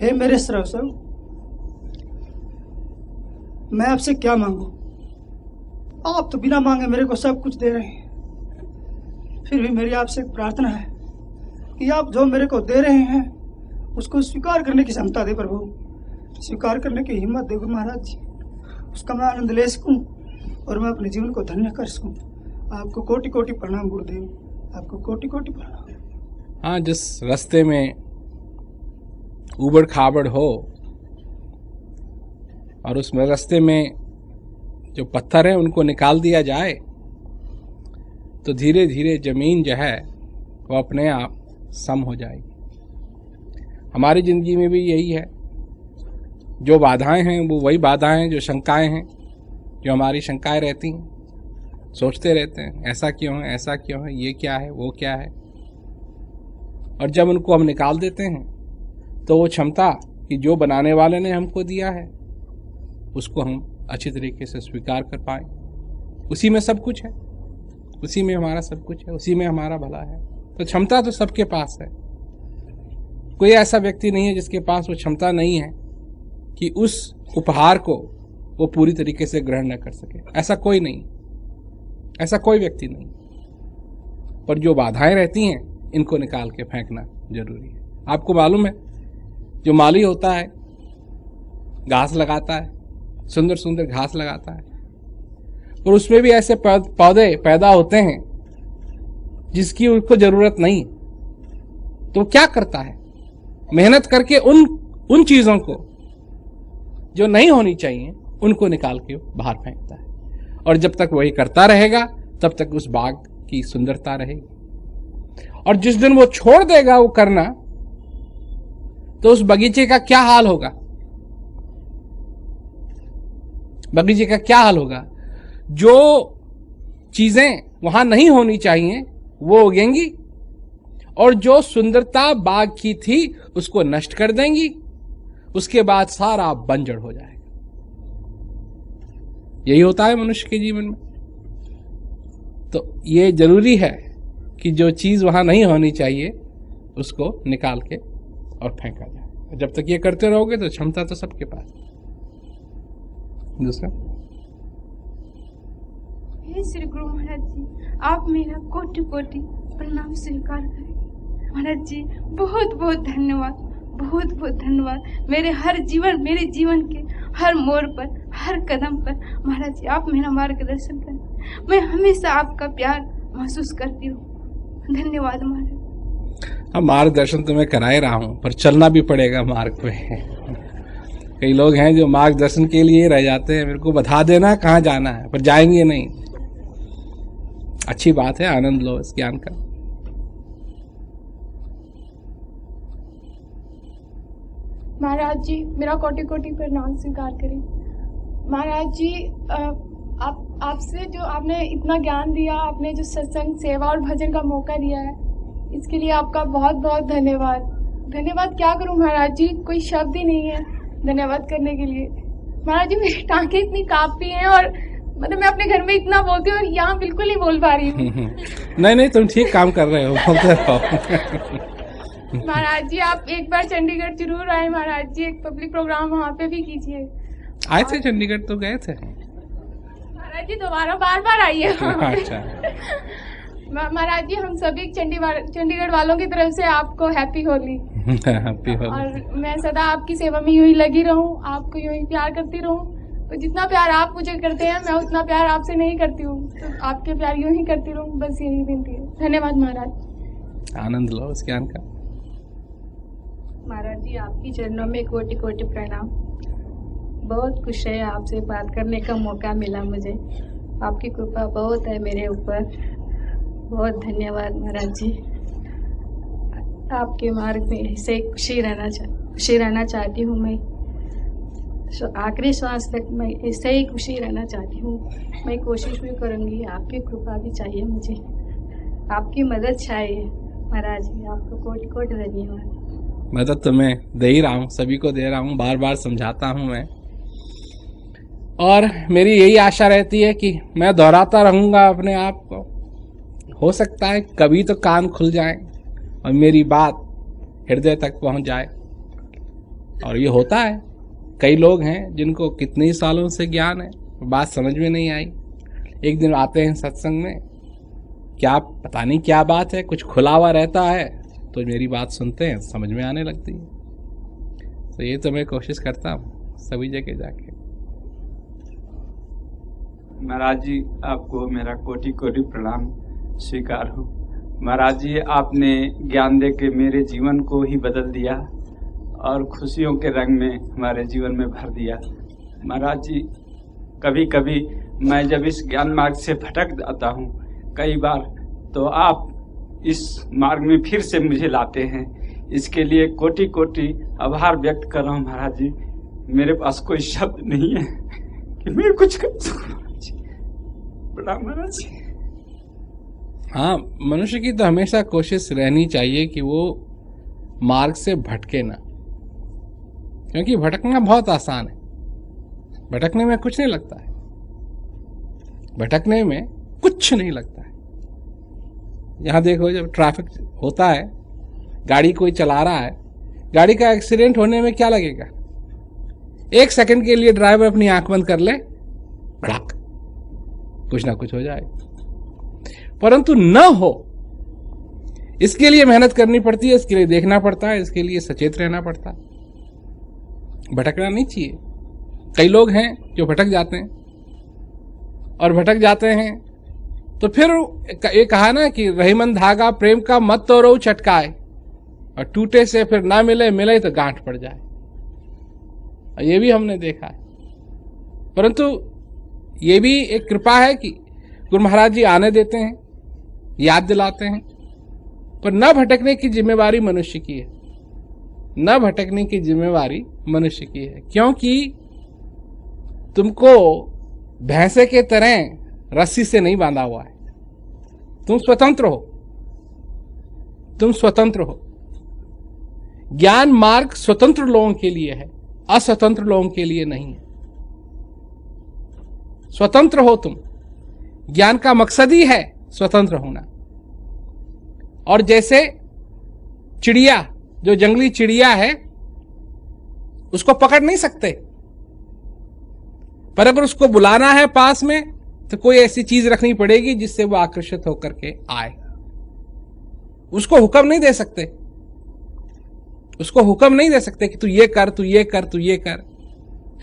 हे मेरे सर्वस्व, मैं आपसे क्या मांगू? आप तो बिना मांगे मेरे को सब कुछ दे रहे हैं। फिर भी मेरी आपसे एक प्रार्थना है कि आप जो मेरे को दे रहे हैं उसको स्वीकार करने की क्षमता दे प्रभु, स्वीकार करने की हिम्मत दे गुरु महाराज जी। उसका मैं आनंद ले सकूं और मैं अपने जीवन को धन्य कर सकूं। आपको कोटि कोटि प्रणाम गुरुदेव, आपको कोटि कोटि प्रणाम। हाँ, जिस रास्ते में ऊबड़ खाबड़ हो और उस रास्ते में जो पत्थर है उनको निकाल दिया जाए तो धीरे धीरे जमीन जो है वो अपने आप सम हो जाएगी। हमारी जिंदगी में भी यही है, जो बाधाएं हैं वो वही बाधाएं हैं, जो शंकाएं हैं, जो हमारी शंकाएं रहती हैं, सोचते रहते हैं ऐसा क्यों है, ऐसा क्यों है, ये क्या है, वो क्या है। और जब उनको हम निकाल देते हैं तो वो क्षमता कि जो बनाने वाले ने हमको दिया है उसको हम अच्छी तरीके से स्वीकार कर पाए। उसी में सब कुछ है, उसी में हमारा सब कुछ है, उसी में हमारा भला है। तो क्षमता तो सबके पास है। कोई ऐसा व्यक्ति नहीं है जिसके पास वो क्षमता नहीं है कि उस उपहार को वो पूरी तरीके से ग्रहण न कर सके। ऐसा कोई नहीं, ऐसा कोई व्यक्ति नहीं। पर जो बाधाएं रहती हैं इनको निकाल के फेंकना जरूरी है। आपको मालूम है, जो माली होता है घास लगाता है, सुंदर सुंदर घास लगाता है, और उसमें भी ऐसे पौधे पैदा होते हैं जिसकी उसको जरूरत नहीं, तो क्या करता है, मेहनत करके उन चीजों को जो नहीं होनी चाहिए उनको निकाल के बाहर फेंकता है। और जब तक वही करता रहेगा तब तक उस बाग की सुंदरता रहेगी। और जिस दिन वो छोड़ देगा वो करना, तो उस बगीचे का क्या हाल होगा, बगीचे का क्या हाल होगा। जो चीजें वहां नहीं होनी चाहिए वो उगेंगी और जो सुंदरता बाग की थी उसको नष्ट कर देंगी। उसके बाद सारा बंजर हो जाएगा। यही होता है मनुष्य के जीवन में। तो ये जरूरी है कि जो चीज वहां नहीं होनी चाहिए उसको निकाल के और फेंका जाए। जब तक ये करते रहोगे तो क्षमता तो सबके पास। दूसरा, हे श्री गुरु महाराज जी, आप मेरा कोटि कोटि प्रणाम स्वीकार करें। महाराज जी बहुत बहुत धन्यवाद, बहुत बहुत धन्यवाद। मेरे जीवन के हर मोड़ पर, हर कदम पर महाराज जी आप मेरा मार्गदर्शन करें। मैं हमेशा आपका प्यार महसूस करती हूँ। धन्यवाद महाराज। अब मार्गदर्शन तो मैं करा ही रहा हूँ, पर चलना भी पड़ेगा मार्ग पे। कई लोग हैं जो मार्गदर्शन के लिए रह जाते हैं, मेरे को बता देना कहाँ जाना है, पर जाएंगे नहीं। अच्छी बात है, आनंद लो इस ज्ञान का। महाराज जी मेरा कोटि कोटि प्रणाम स्वीकार करें। महाराज जी आपसे जो आपने इतना ज्ञान दिया, आपने जो सत्संग, सेवा और भजन का मौका दिया है, इसके लिए आपका बहुत बहुत धन्यवाद। धन्यवाद क्या करूं महाराज जी, कोई शब्द ही नहीं है धन्यवाद करने के लिए। महाराज जी मेरी टांगें इतनी कांपती हैं और मतलब मैं अपने घर में इतना बोलती हूँ और यहाँ बिल्कुल नहीं बोल पा रही हूँ। नहीं, तुम ठीक काम कर रहे हो, बोलते रहो। महाराज जी आप एक बार चंडीगढ़ जरूर आए महाराज जी, एक पब्लिक प्रोग्राम वहाँ पे भी कीजिए। आए थे चंडीगढ़, तो गए थे महाराज जी, दोबारा बार बार आइए। अच्छा महाराज जी हम सभी चंडीगढ़ वालों की तरफ से आपको हैप्पी होली। हैप्पी होली। और मैं सदा आपकी सेवा में यूं ही लगी रहूं, आपको यूं ही प्यार करती रहूं। तो जितना प्यार आप मुझे करते हैं मैं उतना प्यार आपसे नहीं करती हूँ, तो आपके प्यार यूं ही करती रहूं, बस यही विनती है। धन्यवाद महाराज। आनंद लो इस ज्ञान का। महाराज जी आपकी चरणों में कोटि कोटि प्रणाम। बहुत खुश है आपसे बात करने का मौका मिला मुझे। आपकी कृपा बहुत है मेरे ऊपर। बहुत धन्यवाद महाराज जी। आपके मार्ग में ऐसे खुशी रहना चाहती हूँ मैं। आखिरी श्वास तक मैं ऐसे ही खुशी रहना चाहती हूँ। मैं कोशिश भी करूँगी, आपकी कृपा भी चाहिए मुझे, आपकी मदद चाहिए महाराज जी। आपको कोटि कोटि धन्यवाद। मदद तो मैं दे ही रहा हूँ, सभी को दे रहा हूँ, बार बार समझाता हूँ मैं। और मेरी यही आशा रहती है कि मैं दोहराता रहूँगा अपने आप को। हो सकता है कभी तो कान खुल जाए और मेरी बात हृदय तक पहुँच जाए। और ये होता है। कई लोग हैं जिनको कितने सालों से ज्ञान है, बात समझ में नहीं आई, एक दिन आते हैं सत्संग में, क्या पता नहीं क्या बात है, कुछ खुला हुआ रहता है, तो मेरी बात सुनते हैं, समझ में आने लगती है। तो ये तो मैं कोशिश करता हूँ सभी जगह जाके। महाराज जी, आपको मेरा कोटि कोटि प्रणाम स्वीकार हो। महाराज जी, आपने ज्ञान दे के मेरे जीवन को ही बदल दिया और खुशियों के रंग में हमारे जीवन में भर दिया। महाराज जी, कभी कभी मैं जब इस ज्ञान मार्ग से भटक जाता हूँ कई बार, तो आप इस मार्ग में फिर से मुझे लाते हैं। इसके लिए कोटि कोटि आभार व्यक्त कर रहा हूँ महाराज जी। मेरे पास कोई शब्द नहीं है कि मैं कुछ कर सकूं। बड़ा महाराज जी। हाँ, मनुष्य की तो हमेशा कोशिश रहनी चाहिए कि वो मार्ग से भटके ना, क्योंकि भटकना बहुत आसान है। भटकने में कुछ नहीं लगता है, भटकने में कुछ नहीं लगता है। यहां देखो, जब ट्रैफिक होता है, गाड़ी कोई चला रहा है, गाड़ी का एक्सीडेंट होने में क्या लगेगा? 1 सेकंड के लिए ड्राइवर अपनी आंख बंद कर ले, भड़क, कुछ ना कुछ हो जाए। परंतु न हो, इसके लिए मेहनत करनी पड़ती है, इसके लिए देखना पड़ता है, इसके लिए सचेत रहना पड़ता है। भटकना नहीं चाहिए। कई लोग हैं जो भटक जाते हैं, और भटक जाते हैं तो फिर ये कहा ना कि रहीमन धागा प्रेम का मत तोड़ो चटकाए, और टूटे से फिर ना मिले, मिले तो गांठ पड़ जाए। ये भी हमने देखा है। परंतु ये भी एक कृपा है कि गुरु महाराज जी आने देते हैं, याद दिलाते हैं, पर न भटकने की जिम्मेवारी मनुष्य की है। न भटकने की जिम्मेवारी मनुष्य की है, क्योंकि तुमको भैंसे के तरह रस्सी से नहीं बांधा हुआ है। तुम स्वतंत्र हो, तुम स्वतंत्र हो। ज्ञान मार्ग स्वतंत्र लोगों के लिए है, अस्वतंत्र लोगों के लिए नहीं है। स्वतंत्र हो तुम। ज्ञान का मकसद ही है स्वतंत्र होना। और जैसे चिड़िया, जो जंगली चिड़िया है, उसको पकड़ नहीं सकते, पर अगर उसको बुलाना है पास में, तो कोई ऐसी चीज रखनी पड़ेगी जिससे वो आकर्षित होकर के आए। उसको हुक्म नहीं दे सकते, उसको हुक्म नहीं दे सकते कि तू ये कर, तू ये कर, तू ये कर।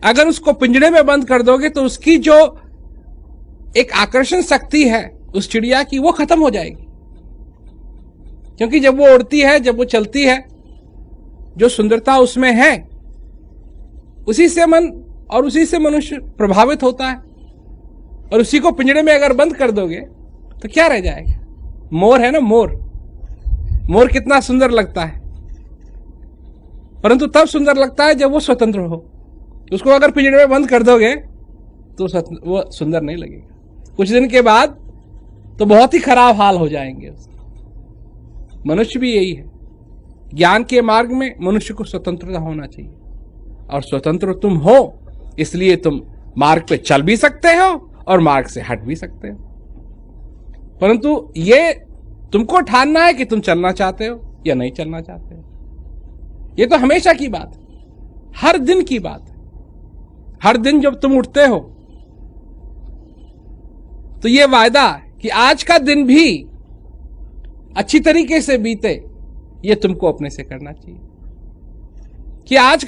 अगर उसको पिंजड़े में बंद कर दोगे तो उसकी जो एक आकर्षण शक्ति है उस चिड़िया की, वो खत्म हो जाएगी। क्योंकि जब वो उड़ती है, जब वो चलती है, जो सुंदरता उसमें है, उसी से मन और उसी से मनुष्य प्रभावित होता है। और उसी को पिंजड़े में अगर बंद कर दोगे तो क्या रह जाएगा? मोर है ना, मोर। मोर कितना सुंदर लगता है, परंतु तब सुंदर लगता है जब वो स्वतंत्र हो। उसको अगर पिंजड़े में बंद कर दोगे तो वो सुंदर नहीं लगेगा। कुछ दिन के बाद तो बहुत ही खराब हाल हो जाएंगे। मनुष्य भी यही है। ज्ञान के मार्ग में मनुष्य को स्वतंत्रता होना चाहिए, और स्वतंत्र तुम हो, इसलिए तुम मार्ग पे चल भी सकते हो और मार्ग से हट भी सकते हो। परंतु ये तुमको ठानना है कि तुम चलना चाहते हो या नहीं चलना चाहते हो। ये तो हमेशा की बात है, हर दिन की बात है। हर दिन जब तुम उठते हो तो ये वायदा कि आज का दिन भी अच्छी तरीके से बीते, ये तुमको अपने से करना चाहिए। कि आज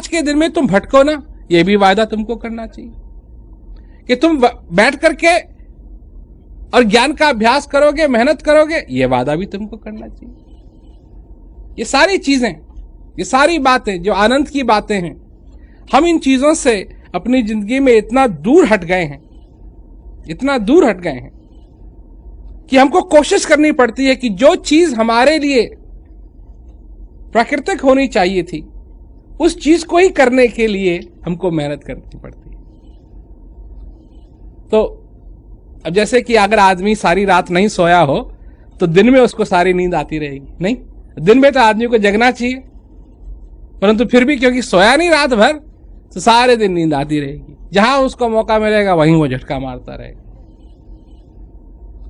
के दिन में तुम भटको ना, ये भी वायदा तुमको करना चाहिए। कि तुम बैठ करके और ज्ञान का अभ्यास करोगे, मेहनत करोगे, ये वादा भी तुमको करना चाहिए। ये सारी चीजें, ये सारी बातें जो आनंद की बातें हैं, हम इन चीजों से अपनी जिंदगी में इतना दूर हट गए हैं, इतना दूर हट गए हैं कि हमको कोशिश करनी पड़ती है कि जो चीज हमारे लिए प्राकृतिक होनी चाहिए थी, उस चीज को ही करने के लिए हमको मेहनत करनी पड़ती है। तो अब जैसे कि अगर आदमी सारी रात नहीं सोया हो तो दिन में उसको सारी नींद आती रहेगी? नहीं, दिन में तो आदमी को जगना चाहिए, परंतु फिर भी क्योंकि सोया नहीं रात भर, तो सारे दिन नींद आती रहेगी। जहां उसको मौका मिलेगा वहीं वो झटका मारता रहेगा।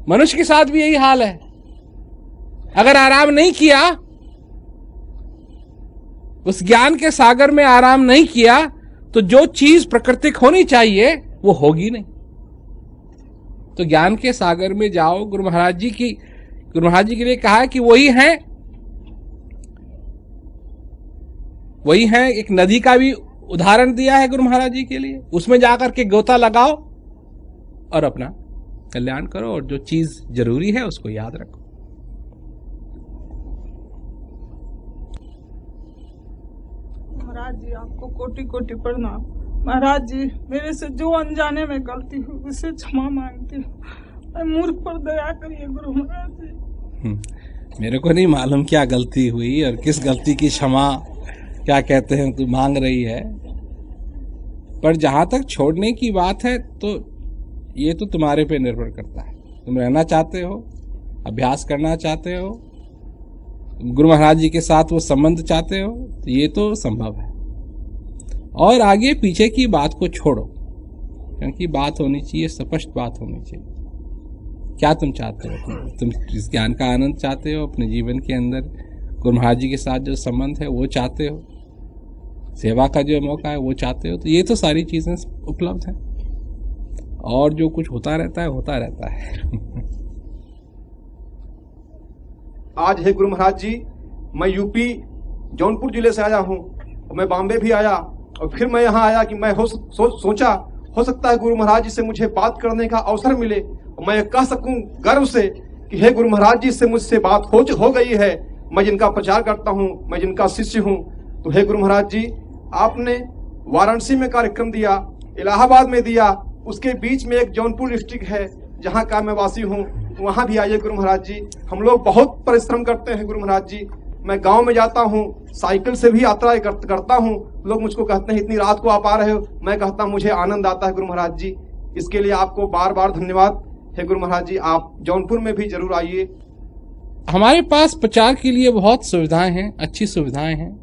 मनुष्य के साथ भी यही हाल है। अगर आराम नहीं किया, उस ज्ञान के सागर में आराम नहीं किया तो जो चीज प्राकृतिक होनी चाहिए वो होगी नहीं। तो ज्ञान के सागर में जाओ। गुरु महाराज जी के लिए कहा है कि वही है। एक नदी का भी उदाहरण दिया है गुरु महाराज जी के लिए, उसमें जाकर के गोता लगाओ और अपना कल्याण करो, और जो चीज जरूरी है उसको याद रखो। महाराज जी आपको कोटि कोटि प्रणाम। महाराज जी मेरे से जो अनजाने में गलती हुई उसे क्षमा मांगती हूँ। मैं मूर्ख पर दया करिए गुरु महाराज जी। मेरे को नहीं मालूम क्या गलती हुई और किस गलती की क्षमा क्या कहते हैं तू मांग रही है, पर जहां तक छोड़ने की बात है तो ये तो तुम्हारे पे निर्भर करता है। तुम रहना चाहते हो, अभ्यास करना चाहते हो, गुरु महाराज जी के साथ वो संबंध चाहते हो, तो ये तो संभव है। और आगे पीछे की बात को छोड़ो, क्योंकि बात होनी चाहिए, स्पष्ट बात होनी चाहिए। क्या तुम चाहते हो? तुम इस ज्ञान का आनंद चाहते हो, अपने जीवन के अंदर गुरु महाराज जी के साथ जो संबंध है वो चाहते हो, सेवा का जो मौका है वो चाहते हो, तो ये तो सारी चीजें उपलब्ध हैं। और जो कुछ होता रहता है। आज है गुरु महाराज जी, मैं यूपी जौनपुर जिले से आया हूँ, मैं बॉम्बे भी आया और फिर मैं यहाँ आया कि मैं सोचा हो सकता है गुरु महाराज जी से मुझे बात करने का अवसर मिले, मैं कह सकूं गर्व से कि हे गुरु महाराज जी से मुझसे बात हो गई है। मैं जिनका प्रचार करता हूँ, मैं जिनका शिष्य हूँ। तो हे गुरु महाराज जी, आपने वाराणसी में कार्यक्रम दिया, इलाहाबाद में दिया, उसके बीच में एक जौनपुर डिस्ट्रिक्ट है जहाँ का मैं वासी हूँ, वहाँ भी आइए गुरु महाराज जी। हम लोग बहुत परिश्रम करते हैं गुरु महाराज जी। मैं गांव में जाता हूँ, साइकिल से भी यात्रा करता हूँ। लोग मुझको कहते हैं इतनी रात को आप आ रहे हो, मैं कहता हूँ मुझे आनंद आता है गुरु महाराज जी। इसके लिए आपको बार बार धन्यवाद है गुरु महाराज जी। आप जौनपुर में भी जरूर आइए। हमारे पास प्रचार के लिए बहुत सुविधाएं हैं, अच्छी सुविधाएं हैं,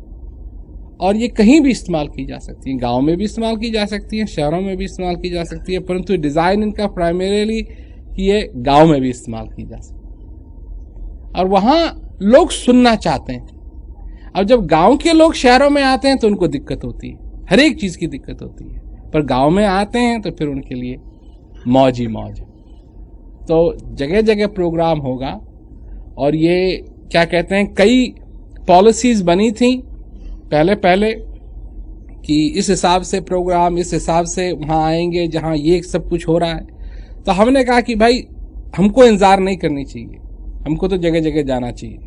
और ये कहीं भी इस्तेमाल की जा सकती हैं। गांव में भी इस्तेमाल की जा सकती है, शहरों में भी इस्तेमाल की जा सकती है, परंतु डिजाइन इनका प्राइमरीली ये गांव में भी इस्तेमाल की जा सकती है, और वहां लोग सुनना चाहते हैं। अब जब गांव के लोग शहरों में आते हैं तो उनको दिक्कत होती है, हर एक चीज की दिक्कत होती है, पर गांव में आते हैं तो फिर उनके लिए मौज ही मौज है। तो जगह जगह प्रोग्राम होगा, और ये क्या कहते हैं, कई पॉलिसीज बनी थी पहले कि इस हिसाब से प्रोग्राम, इस हिसाब से वहां आएंगे जहां ये सब कुछ हो रहा है। तो हमने कहा कि भाई हमको इंतजार नहीं करनी चाहिए, हमको तो जगह जगह जाना चाहिए।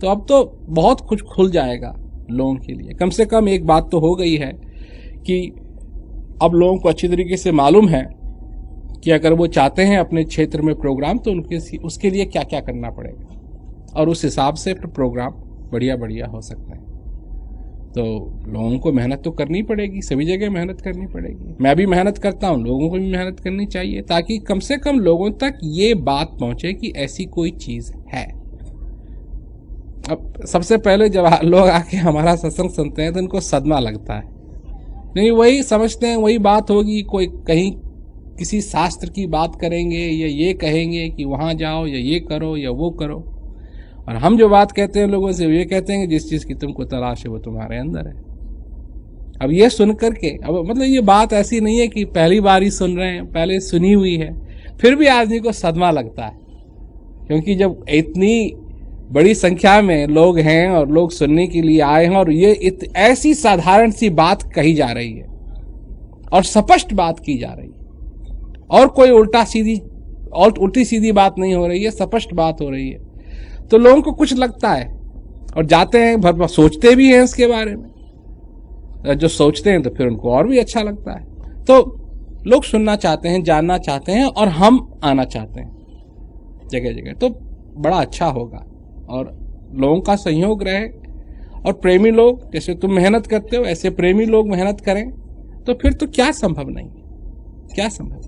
तो अब तो बहुत कुछ खुल जाएगा लोगों के लिए। कम से कम एक बात तो हो गई है कि अब लोगों को अच्छी तरीके से मालूम है कि अगर वो चाहते हैं अपने क्षेत्र में प्रोग्राम तो उसके लिए क्या क्या करना पड़ेगा, और उस हिसाब से प्रोग्राम बढ़िया हो सकते हैं। तो लोगों को मेहनत तो करनी पड़ेगी, सभी जगह मेहनत करनी पड़ेगी। मैं भी मेहनत करता हूँ, लोगों को भी मेहनत करनी चाहिए, ताकि कम से कम लोगों तक ये बात पहुंचे कि ऐसी कोई चीज है। अब सबसे पहले जब लोग आके हमारा सत्संग सुनते हैं तो उनको सदमा लगता है, नहीं वही समझते हैं वही बात होगी, कोई कहीं किसी शास्त्र की बात करेंगे या ये कहेंगे कि वहां जाओ या ये करो या वो करो। और हम जो बात कहते हैं लोगों से, ये कहते हैं कि जिस चीज की तुमको तलाश है वो तुम्हारे अंदर है। अब ये सुन करके, अब मतलब ये बात ऐसी नहीं है कि पहली बार ही सुन रहे हैं, पहले सुनी हुई है, फिर भी आदमी को सदमा लगता है, क्योंकि जब इतनी बड़ी संख्या में लोग हैं और लोग सुनने के लिए आए हैं और ये ऐसी साधारण सी बात कही जा रही है और स्पष्ट बात की जा रही है, और कोई उल्टी सीधी बात नहीं हो रही है, स्पष्ट बात हो रही है, तो लोगों को कुछ लगता है और जाते हैं, सोचते भी हैं इसके बारे में। जो सोचते हैं तो फिर उनको और भी अच्छा लगता है। तो लोग सुनना चाहते हैं, जानना चाहते हैं, और हम आना चाहते हैं जगह जगह, तो बड़ा अच्छा होगा और लोगों का सहयोग रहे। और प्रेमी लोग, जैसे तुम मेहनत करते हो ऐसे प्रेमी लोग मेहनत करें, तो फिर तो क्या संभव नहीं, क्या संभव।